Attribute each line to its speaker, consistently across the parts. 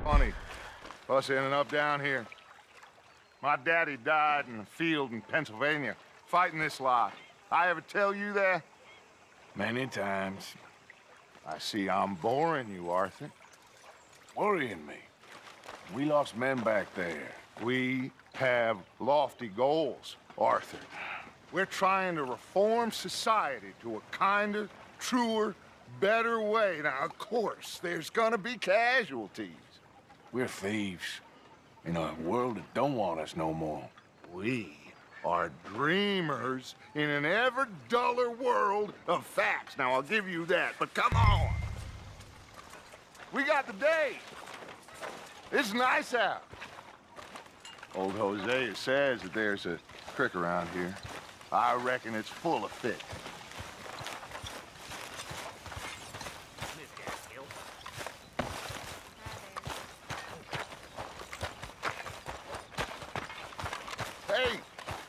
Speaker 1: Funny, us ending up down here. My daddy died in a field in Pennsylvania, fighting this lot. I ever tell you that?
Speaker 2: Many times.
Speaker 1: I see I'm boring you, Arthur.
Speaker 2: Worrying me. We lost men back there.
Speaker 1: We have lofty goals, Arthur. We're trying to reform society to a kinder, truer, better way. Now, of course, there's gonna be casualties.
Speaker 2: We're thieves in a world that don't want us no more.
Speaker 1: We are dreamers in an ever duller world of facts. Now, I'll give you that, but come on. We got the day. It's nice out. Old Hosea says that there's a creek around here. I reckon it's full of fish. Hey,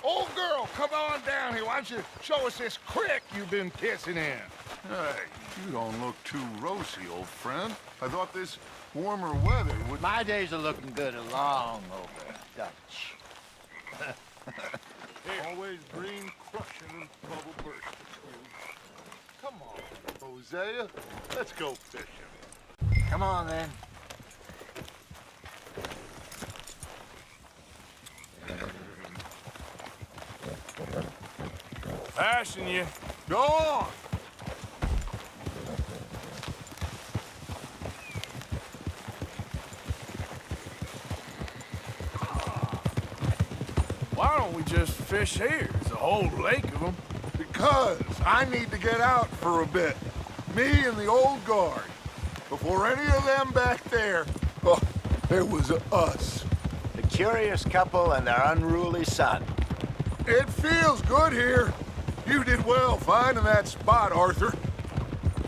Speaker 1: old girl, come on down here. Why don't you show us this creek you've been pissing in?
Speaker 3: Hey, you don't look too rosy, old friend. I thought this warmer weather would...
Speaker 4: My days are looking good along over Dutch.
Speaker 3: Always green crushing and bubble bursting. Come on, Hosea. Let's go fishing.
Speaker 4: Come on, then.
Speaker 2: Passing you.
Speaker 1: Go on!
Speaker 2: Why don't we just fish here? There's a whole lake of them.
Speaker 1: Because I need to get out for a bit. Me and the old guard. Before any of them back there, oh, there was us.
Speaker 4: The curious couple and their unruly son.
Speaker 1: It feels good here. You did well finding that spot, Arthur.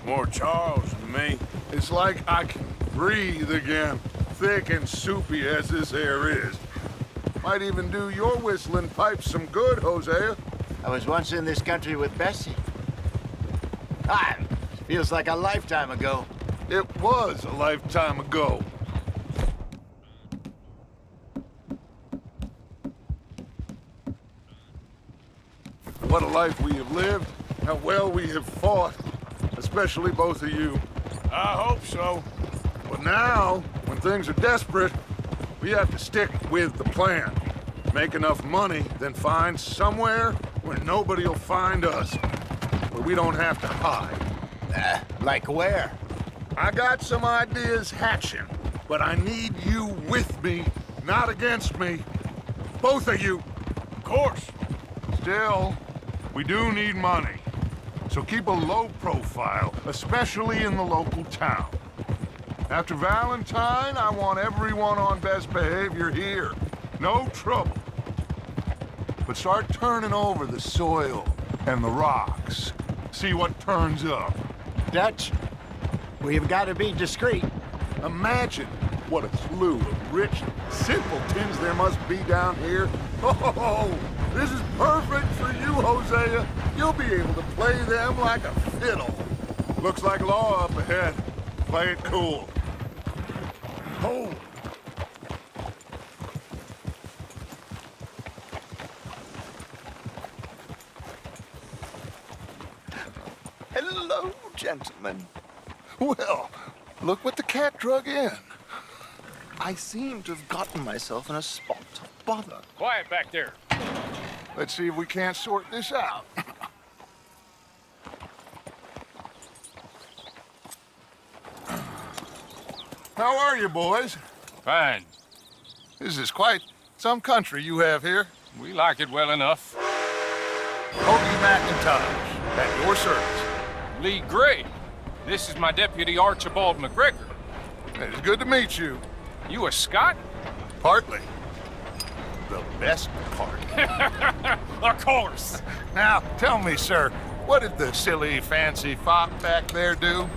Speaker 2: More Charles than me.
Speaker 1: It's like I can breathe again, thick and soupy as this air is. Might even do your whistling pipes some good, Hosea.
Speaker 4: I was once in this country with Bessie. Feels like a lifetime ago.
Speaker 1: It was a lifetime ago. What a life we have lived, how well we have fought, especially both of you.
Speaker 2: I hope so.
Speaker 1: But now, when things are desperate, we have to stick with the plan. Make enough money, then find somewhere where nobody will find us, where we don't have to hide.
Speaker 4: Like where?
Speaker 1: I got some ideas hatching, but I need you with me, not against me. Both of you.
Speaker 2: Of course.
Speaker 1: Still, we do need money. So keep a low profile, especially in the local town. After Valentine, I want everyone on best behavior here. No trouble. But start turning over the soil and the rocks. See what turns up.
Speaker 4: Dutch, we've got to be discreet.
Speaker 1: Imagine what a slew of rich simpletons there must be down here. Oh, this is perfect for you, Hosea. You'll be able to play them like a fiddle. Looks like law up ahead. Play it cool. Hold.
Speaker 4: Hello, gentlemen.
Speaker 1: Well, look what the cat drug in.
Speaker 5: I seem to have gotten myself in a spot of bother.
Speaker 6: Quiet back there.
Speaker 1: Let's see if we can't sort this out. How are you, boys?
Speaker 6: Fine.
Speaker 1: This is quite some country you have here.
Speaker 6: We like it well enough.
Speaker 1: Hoagie McIntosh, at your service.
Speaker 6: Lee Gray. This is my deputy Archibald McGregor.
Speaker 1: It's good to meet you.
Speaker 6: You a Scot?
Speaker 1: Partly. The best part.
Speaker 6: Of course.
Speaker 1: Now, tell me, sir, what did the silly, fancy fop back there do?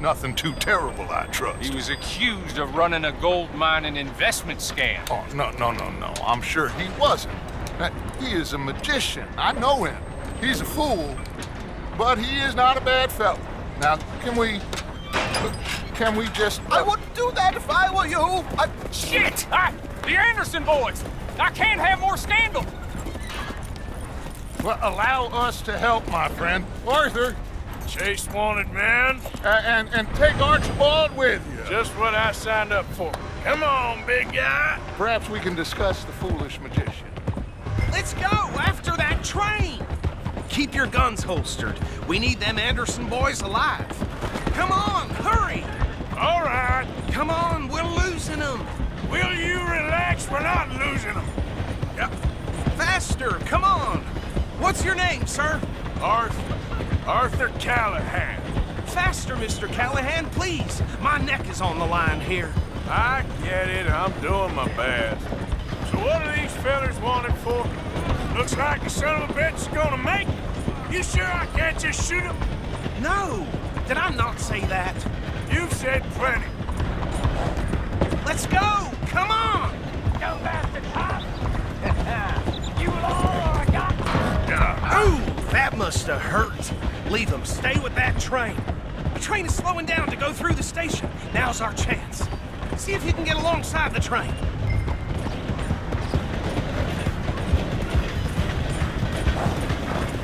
Speaker 1: Nothing too terrible, I trust.
Speaker 6: He was accused of running a gold mining investment scam.
Speaker 1: Oh, no. I'm sure he wasn't. He is a magician. I know him. He's a fool, but he is not a bad fellow. Now, can we... can we just...
Speaker 5: I wouldn't do that if I were you.
Speaker 6: Shit! The Anderson boys! I can't have more scandal!
Speaker 1: Well, allow us to help, my friend. Arthur,
Speaker 2: Chase wanted man.
Speaker 1: and take Archibald with you.
Speaker 2: Just what I signed up for. Come on, big guy.
Speaker 1: Perhaps we can discuss the foolish magician.
Speaker 7: Let's go after that train! Keep your guns holstered. We need them Anderson boys alive. Come on, hurry!
Speaker 2: All right.
Speaker 7: Come on, we're losing them.
Speaker 2: Will you relax? We're not losing them.
Speaker 7: Faster, come on. What's your name, sir?
Speaker 2: Arthur Callahan.
Speaker 7: Faster, Mr. Callahan, please. My neck is on the line here.
Speaker 2: I get it. I'm doing my best. So what are these fellas wanted for? Looks like the son of a bitch is gonna make it. You sure I can't just shoot him?
Speaker 7: No, did I not say that?
Speaker 2: You've said plenty.
Speaker 7: Let's go, come on!
Speaker 4: Go bastard, huh? You all I got.
Speaker 7: Ooh, that must have hurt. Leave them, stay with that train. The train is slowing down to go through the station. Now's our chance. See if you can get alongside the train.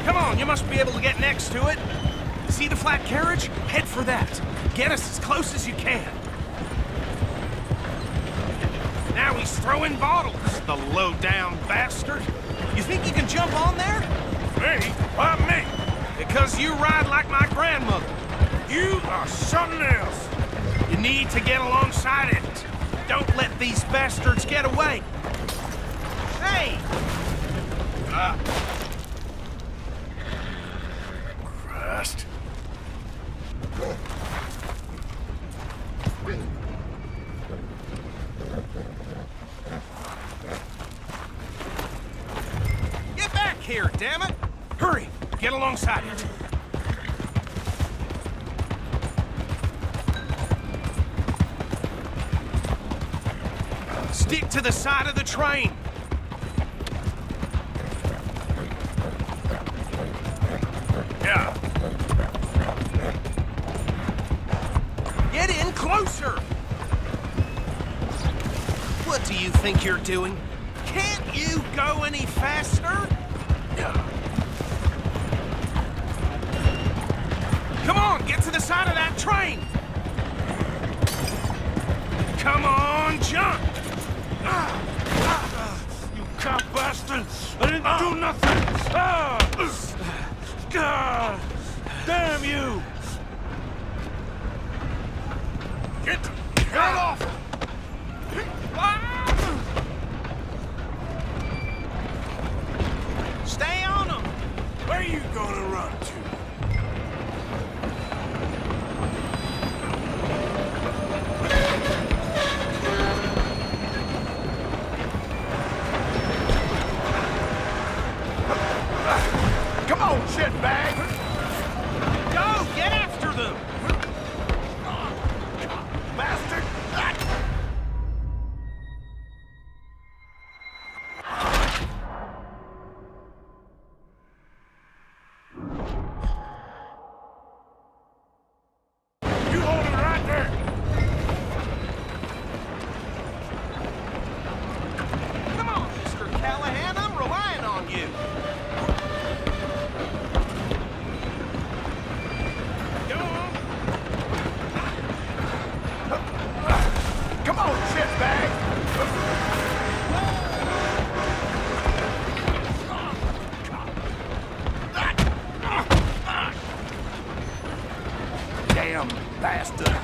Speaker 7: Come on, you must be able to get next to it. See the flat carriage? Head for that. Get us as close as you can. Now he's throwing bottles, the low-down bastard. You think you can jump on there?
Speaker 2: Me? Why me?
Speaker 7: Because you ride like my grandmother.
Speaker 2: You are something else.
Speaker 7: You need to get alongside it. Don't let these bastards get away. Hey!
Speaker 2: Christ.
Speaker 7: Get back here, damn it! Hurry! Get alongside it. Stick to the side of the train.
Speaker 2: Yeah.
Speaker 7: Get in closer! What do you think you're doing? Can't you go any faster? Come on, get to the side of that train! Come on, jump!
Speaker 2: You cop bastard! I didn't do nothing! Damn you! Get off!
Speaker 7: Stay on them!
Speaker 2: Where you gonna run to?
Speaker 1: Come on, shitbag!
Speaker 7: Go, get after them!
Speaker 1: Bastard!
Speaker 2: You hold it right there!
Speaker 7: Come on, Mr. Callahan, I'm relying on you. Go on.
Speaker 1: Come on, shitbag! Damn bastard!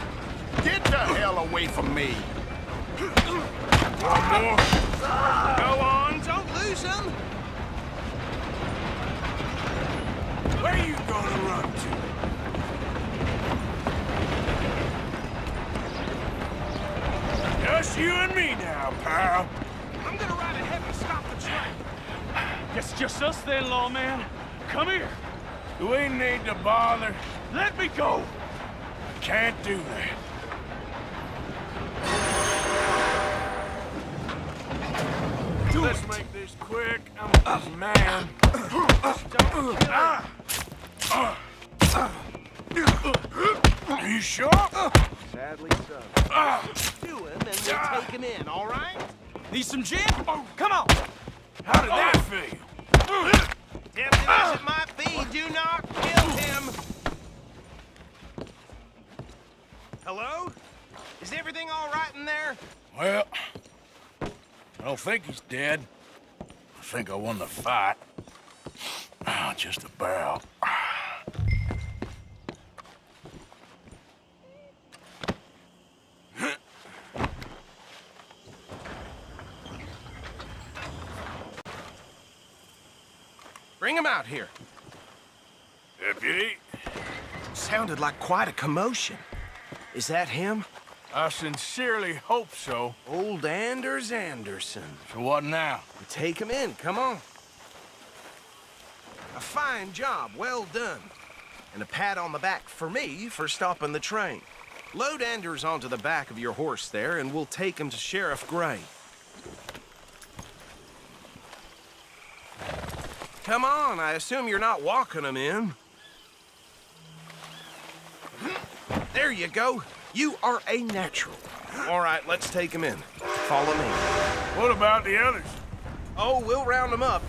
Speaker 1: Get the hell away from me!
Speaker 2: One more.
Speaker 7: Go on, don't lose them.
Speaker 2: Where you gonna run to? Just you and me now, pal.
Speaker 7: I'm gonna ride ahead and stop the train.
Speaker 6: It's just us then, lawman. Come here.
Speaker 2: Do we need to bother?
Speaker 6: Let me go.
Speaker 2: Can't do that. Let's make this quick. I'm a busy man. Are you sure?
Speaker 7: Sadly so. Do him and we'll take him in, all right?
Speaker 6: Need some gin? Come on.
Speaker 2: How did that feel?
Speaker 7: Tempting as it might be, do not kill him. Hello? Is everything all right in there?
Speaker 2: Well, I don't think he's dead. I think I won the fight. Just about.
Speaker 7: Bring him out here.
Speaker 2: Deputy,
Speaker 7: Sounded like quite a commotion. Is that him?
Speaker 2: I sincerely hope so.
Speaker 7: Old Anders Anderson.
Speaker 2: So what now?
Speaker 7: Take him in, come on. A fine job, well done. And a pat on the back for me for stopping the train. Load Anders onto the back of your horse there, and we'll take him to Sheriff Gray. Come on, I assume you're not walking him in. There you go. You are a natural. All right, let's take him in. Follow me.
Speaker 2: What about the others?
Speaker 7: Oh, we'll round them up.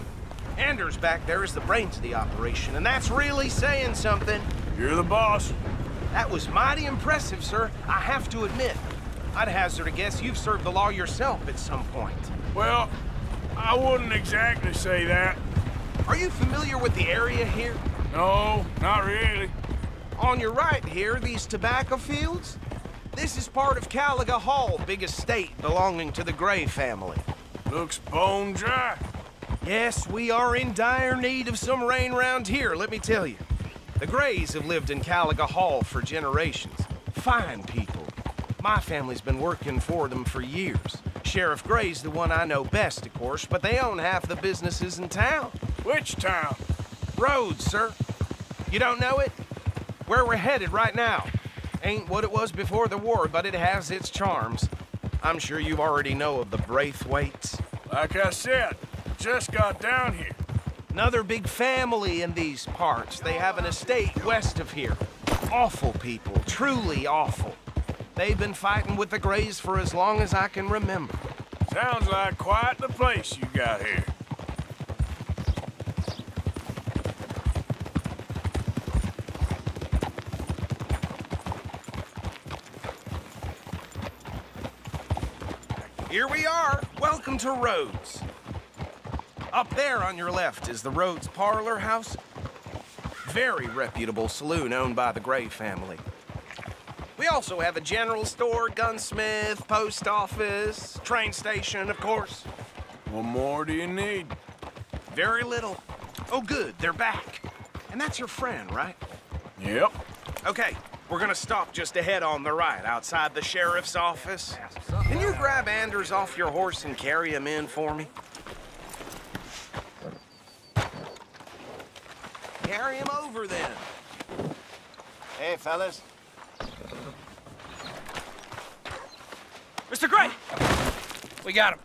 Speaker 7: Anders back there is the brains of the operation, and that's really saying something.
Speaker 2: You're the boss.
Speaker 7: That was mighty impressive, sir. I have to admit. I'd hazard a guess you've served the law yourself at some point.
Speaker 2: Well, I wouldn't exactly say that.
Speaker 7: Are you familiar with the area here?
Speaker 2: No, not really.
Speaker 7: On your right here, these tobacco fields? This is part of Caliga Hall, big estate belonging to the Gray family.
Speaker 2: Looks bone dry.
Speaker 7: Yes, we are in dire need of some rain round here, let me tell you. The Grays have lived in Caliga Hall for generations. Fine people. My family's been working for them for years. Sheriff Gray's the one I know best, of course, but they own half the businesses in town.
Speaker 2: Which town?
Speaker 7: Rhodes, sir. You don't know it? Where we're headed right now. Ain't what it was before the war, but it has its charms. I'm sure you already know of the Braithwaites.
Speaker 2: Like I said, just got down here.
Speaker 7: Another big family in these parts. They have an estate west of here. Awful people, truly awful. They've been fighting with the Grays for as long as I can remember.
Speaker 2: Sounds like quite the place you got here.
Speaker 7: Here we are. Welcome to Rhodes. Up there on your left is the Rhodes Parlor House. Very reputable saloon owned by the Gray family. We also have a general store, gunsmith, post office, train station, of course.
Speaker 2: What more do you need?
Speaker 7: Very little. Oh, good, they're back. And that's your friend, right?
Speaker 2: Yep.
Speaker 7: Okay, we're gonna stop just ahead on the right, outside the sheriff's office. Can you grab Anders off your horse and carry him in for me? Carry him over, then.
Speaker 4: Hey, fellas.
Speaker 6: Mr. Gray! We got him.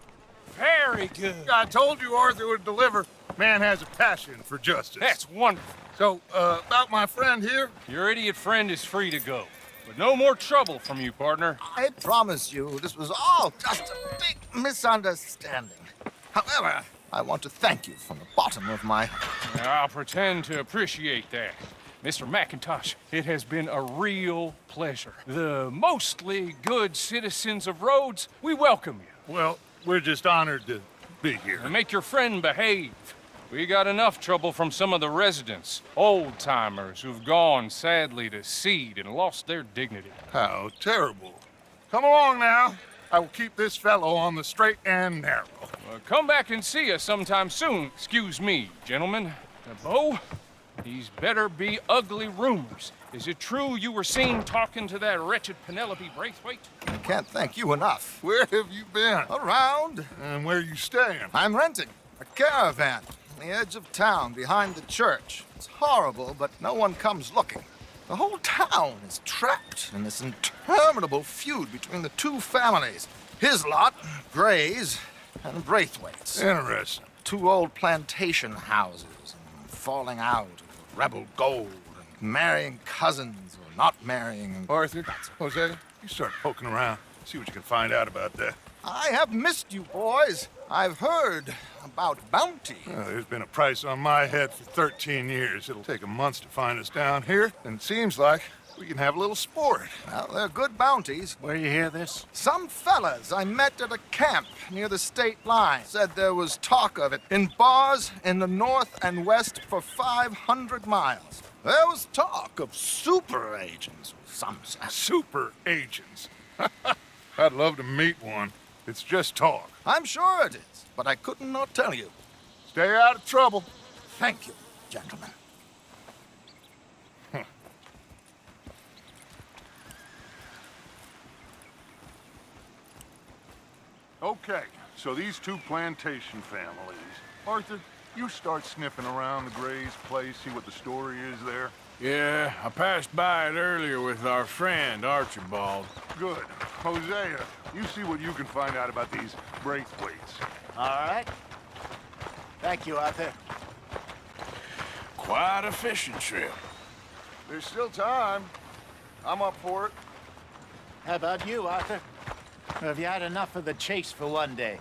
Speaker 6: Very good.
Speaker 1: I told you Arthur would deliver. Man has a passion for justice.
Speaker 6: That's wonderful.
Speaker 1: So, about my friend here?
Speaker 6: Your idiot friend is free to go. But no more trouble from you, partner.
Speaker 5: I promise you, this was all just a big misunderstanding. However, I want to thank you from the bottom of my heart.
Speaker 6: I'll pretend to appreciate that. Mr. McIntosh, it has been a real pleasure. The mostly good citizens of Rhodes, we welcome you.
Speaker 1: Well, we're just honored to be here.
Speaker 6: And make your friend behave. We got enough trouble from some of the residents, old-timers who've gone, sadly, to seed and lost their dignity.
Speaker 1: How terrible. Come along now. I will keep this fellow on the straight and narrow.
Speaker 6: Come back and see us sometime soon. Excuse me, gentlemen. Bo, these better be ugly rumors. Is it true you were seen talking to that wretched Penelope Braithwaite?
Speaker 5: I can't thank you enough.
Speaker 1: Where have you been?
Speaker 5: Around,
Speaker 1: And where you staying?
Speaker 5: I'm renting a caravan on the edge of town behind the church. It's horrible, but no one comes looking. The whole town is trapped in this interminable feud between the two families. His lot, Gray's, and Braithwaite's.
Speaker 1: Interesting.
Speaker 5: Two old plantation houses, and falling out of rebel gold, and marrying cousins or not marrying.
Speaker 1: Arthur, Jose, You start poking around, see what you can find out about that.
Speaker 5: I have missed you, boys. I've heard about bounty.
Speaker 1: There's been a price on my head for 13 years. It'll take 'em months to find us down here, and it seems like we can have a little sport.
Speaker 5: Well, they're good bounties.
Speaker 8: Where you hear this?
Speaker 5: Some fellas I met at a camp near the state line said there was talk of it in bars in the north and west for 500 miles. There was talk of super agents, some said.
Speaker 1: Super agents. I'd love to meet one. It's just talk.
Speaker 5: I'm sure it is, but I couldn't not tell you.
Speaker 1: Stay out of trouble.
Speaker 5: Thank you, gentlemen.
Speaker 1: Okay, so these two plantation families. Arthur, you start sniffing around the Gray's place, see what the story is there.
Speaker 2: Yeah, I passed by it earlier with our friend, Archibald.
Speaker 1: Good. Hosea, you see what you can find out about these Braithwaites.
Speaker 8: All right. Thank you, Arthur.
Speaker 2: Quite a fishing trip.
Speaker 1: There's still time. I'm up for it.
Speaker 8: How about you, Arthur? Or have you had enough of the chase for one day?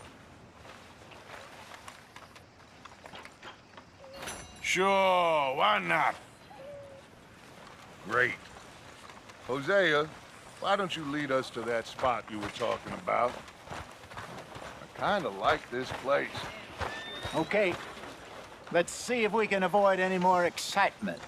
Speaker 2: Sure, why not?
Speaker 1: Great. Hosea, why don't you lead us to that spot you were talking about? I kind of like this place.
Speaker 8: Okay. Let's see if we can avoid any more excitement.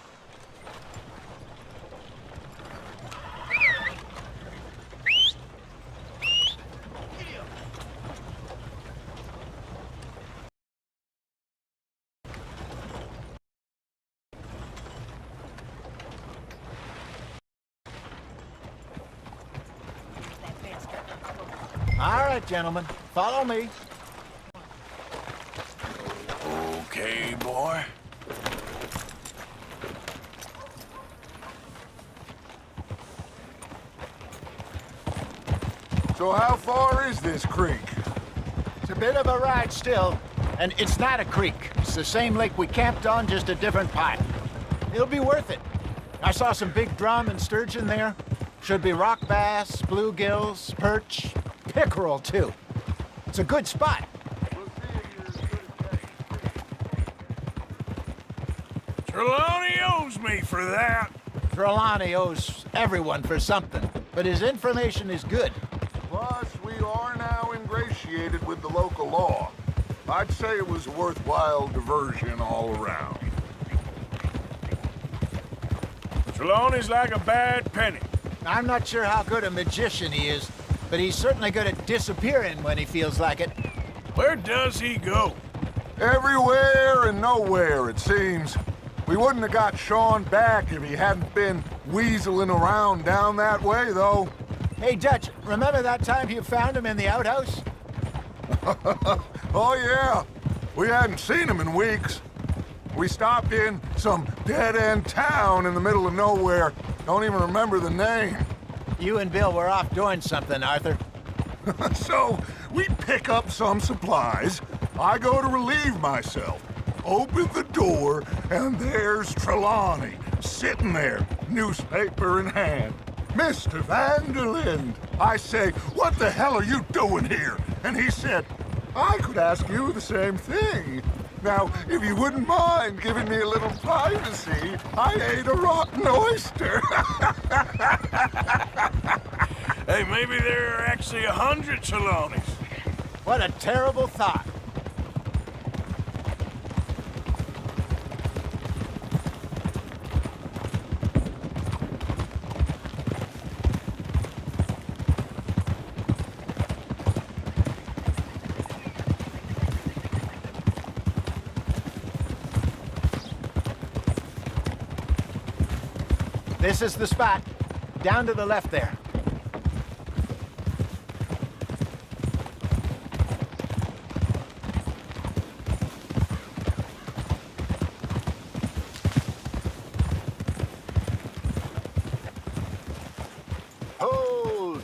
Speaker 8: All right, gentlemen, follow me.
Speaker 2: Okay, boy.
Speaker 1: So how far is this creek?
Speaker 8: It's a bit of a ride still, and it's not a creek. It's the same lake we camped on, just a different part. It'll be worth it. I saw some big drum and sturgeon there. Should be rock bass, bluegills, perch, pickerel, too. It's a good spot.
Speaker 2: Trelawney owes me for that.
Speaker 8: Trelawney owes everyone for something, but his information is good.
Speaker 1: Plus, we are now ingratiated with the local law. I'd say it was a worthwhile diversion all around.
Speaker 2: Trelawney's like a bad penny.
Speaker 8: I'm not sure how good a magician he is, but he's certainly good at disappearing when he feels like it.
Speaker 2: Where does he go?
Speaker 1: Everywhere and nowhere, it seems. We wouldn't have got Sean back if he hadn't been weaseling around down that way, though.
Speaker 8: Hey, Dutch, remember that time you found him in the outhouse?
Speaker 1: Oh, yeah. We hadn't seen him in weeks. We stopped in some dead-end town in the middle of nowhere. Don't even remember the name.
Speaker 8: You and Bill were off doing something, Arthur.
Speaker 1: So, we pick up some supplies. I go to relieve myself. Open the door, and there's Trelawney, sitting there, newspaper in hand. Mr. Vanderlyn. I say, what the hell are you doing here? And he said, I could ask you the same thing. Now, if you wouldn't mind giving me a little privacy, I ate a rotten oyster.
Speaker 2: Hey, maybe there are actually 100 Trelawneys.
Speaker 8: What a terrible thought. This is the spot. Down to the left there. Hold!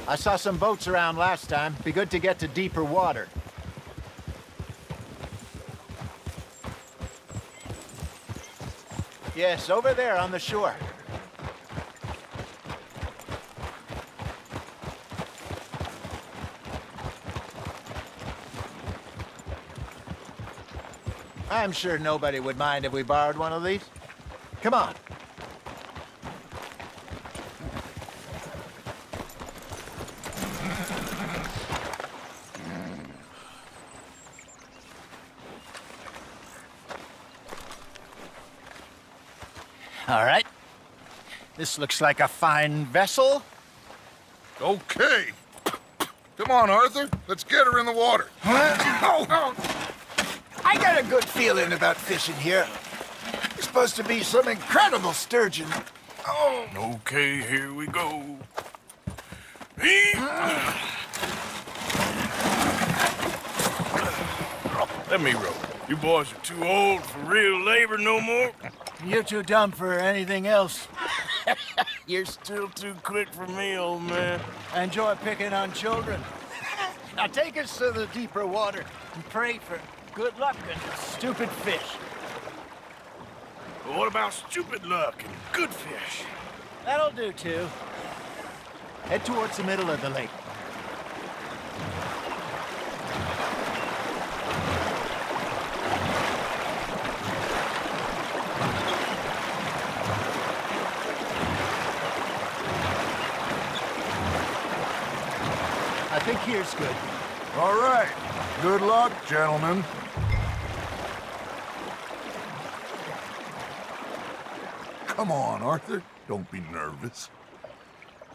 Speaker 8: I saw some boats around last time. Be good to get to deeper water. Yes, over there on the shore. I'm sure nobody would mind if we borrowed one of these. Come on. All right. This looks like a fine vessel.
Speaker 1: Okay. Come on, Arthur. Let's get her in the water.
Speaker 8: I got a good feeling about fishing here. There's supposed to be some incredible sturgeon. Oh.
Speaker 2: Okay, here we go. Let me row. You boys are too old for real labor no more.
Speaker 8: You're too dumb for anything else.
Speaker 2: You're still too quick for me, old man.
Speaker 8: I enjoy picking on children. Now take us to the deeper water and pray for good luck and stupid fish.
Speaker 2: But what about stupid luck and good fish?
Speaker 8: That'll do, too. Head towards the middle of the lake. I think here's good.
Speaker 1: All right. Good luck, gentlemen. Come on, Arthur. Don't be nervous.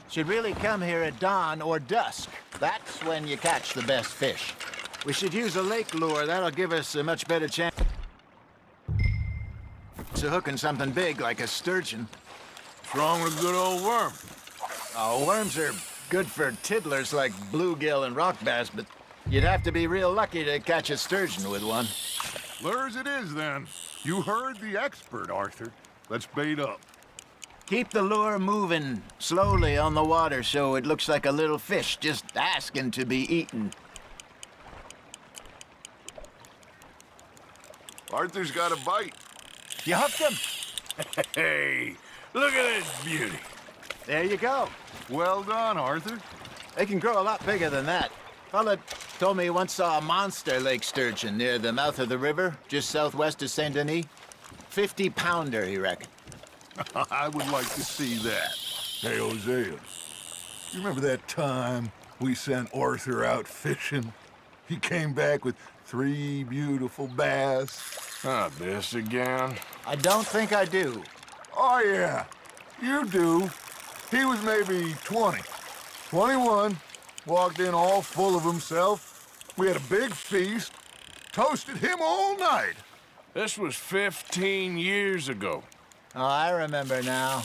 Speaker 8: Should really come here at dawn or dusk. That's when you catch the best fish. We should use a lake lure. That'll give us a much better chance of hooking something big like a sturgeon.
Speaker 2: What's wrong with a good old worm?
Speaker 8: Oh, worms are good for tiddlers like bluegill and rock bass, but you'd have to be real lucky to catch a sturgeon with one.
Speaker 1: Lures it is, then. You heard the expert, Arthur. Let's bait up.
Speaker 8: Keep the lure moving slowly on the water so it looks like a little fish just asking to be eaten.
Speaker 1: Arthur's got a bite.
Speaker 8: You hooked him.
Speaker 2: Hey, look at this beauty.
Speaker 8: There you go.
Speaker 1: Well done, Arthur.
Speaker 8: They can grow a lot bigger than that. Fella told me he once saw a monster lake sturgeon near the mouth of the river, just southwest of Saint Denis. 50-pounder, he reckoned.
Speaker 1: I would like to see that. Hey, Hosea, you remember that time we sent Arthur out fishing? He came back with 3 beautiful bass.
Speaker 2: Ah, this again?
Speaker 8: I don't think I do.
Speaker 1: Oh, yeah, you do. He was maybe 20, 21, walked in all full of himself. We had a big feast, toasted him all night.
Speaker 2: This was 15 years ago.
Speaker 8: Oh, I remember now.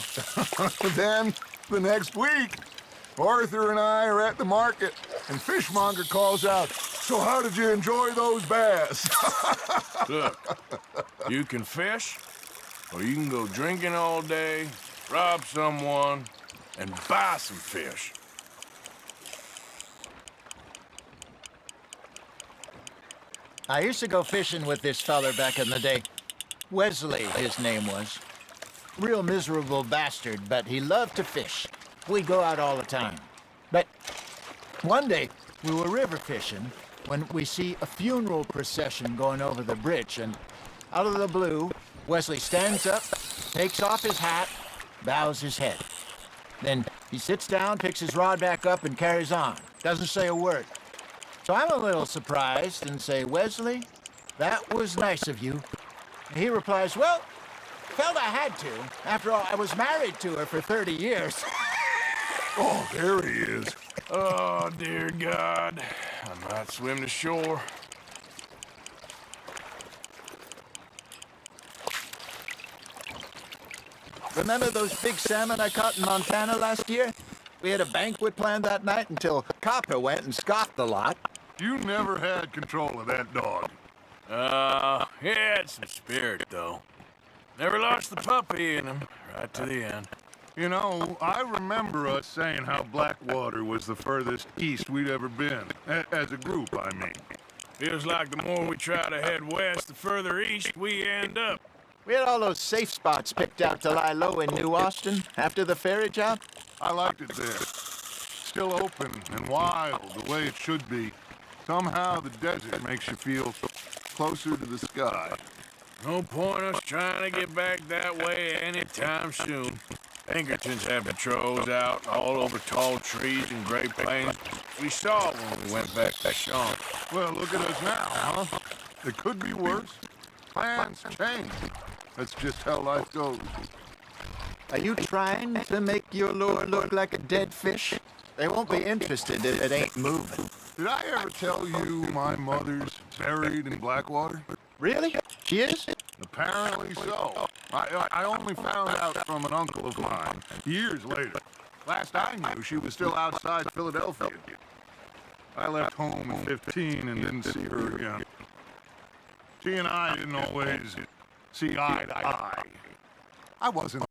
Speaker 1: Then, the next week, Arthur and I are at the market, and Fishmonger calls out, "So how did you enjoy those bass?"
Speaker 2: Look, you can fish, or you can go drinking all day, rob someone, and buy some fish.
Speaker 8: I used to go fishing with this feller back in the day. Wesley, his name was. Real miserable bastard, but he loved to fish. We'd go out all the time. But one day, we were river fishing when we see a funeral procession going over the bridge, and out of the blue, Wesley stands up, takes off his hat, bows his head. Then he sits down, picks his rod back up, and carries on. Doesn't say a word. So I'm a little surprised and say, "Wesley, that was nice of you." And he replies, "Well, felt I had to. After all, I was married to her for 30 years.
Speaker 1: Oh, there he is.
Speaker 2: Oh, dear God. I might swim to shore.
Speaker 8: Remember those big salmon I caught in Montana last year? We had a banquet planned that night until Copper went and scoffed the lot.
Speaker 1: You never had control of that dog.
Speaker 2: He had some spirit, though. Never lost the puppy in him, right to the end.
Speaker 1: You know, I remember us saying how Blackwater was the furthest east we'd ever been. As a group, I mean.
Speaker 2: Feels like the more we try to head west, the further east we end up.
Speaker 8: We had all those safe spots picked out to lie low in New Austin after the ferry job.
Speaker 1: I liked it there. Still open and wild, the way it should be. Somehow the desert makes you feel closer to the sky.
Speaker 2: No point us trying to get back that way anytime soon. Pinkertons have patrols out all over tall trees and Great Plains. We saw when we went back to Sean.
Speaker 1: Well, look at us now, huh? It could be worse. Plans change. That's just how life goes.
Speaker 8: Are you trying to make your lure look like a dead fish? They won't be interested if it ain't moving.
Speaker 1: Did I ever tell you my mother's buried in Blackwater?
Speaker 8: Really? She is?
Speaker 1: Apparently so. I only found out from an uncle of mine years later. Last I knew, she was still outside Philadelphia. I left home at 15 and didn't see her again. She and I didn't always see eye to eye. I wasn't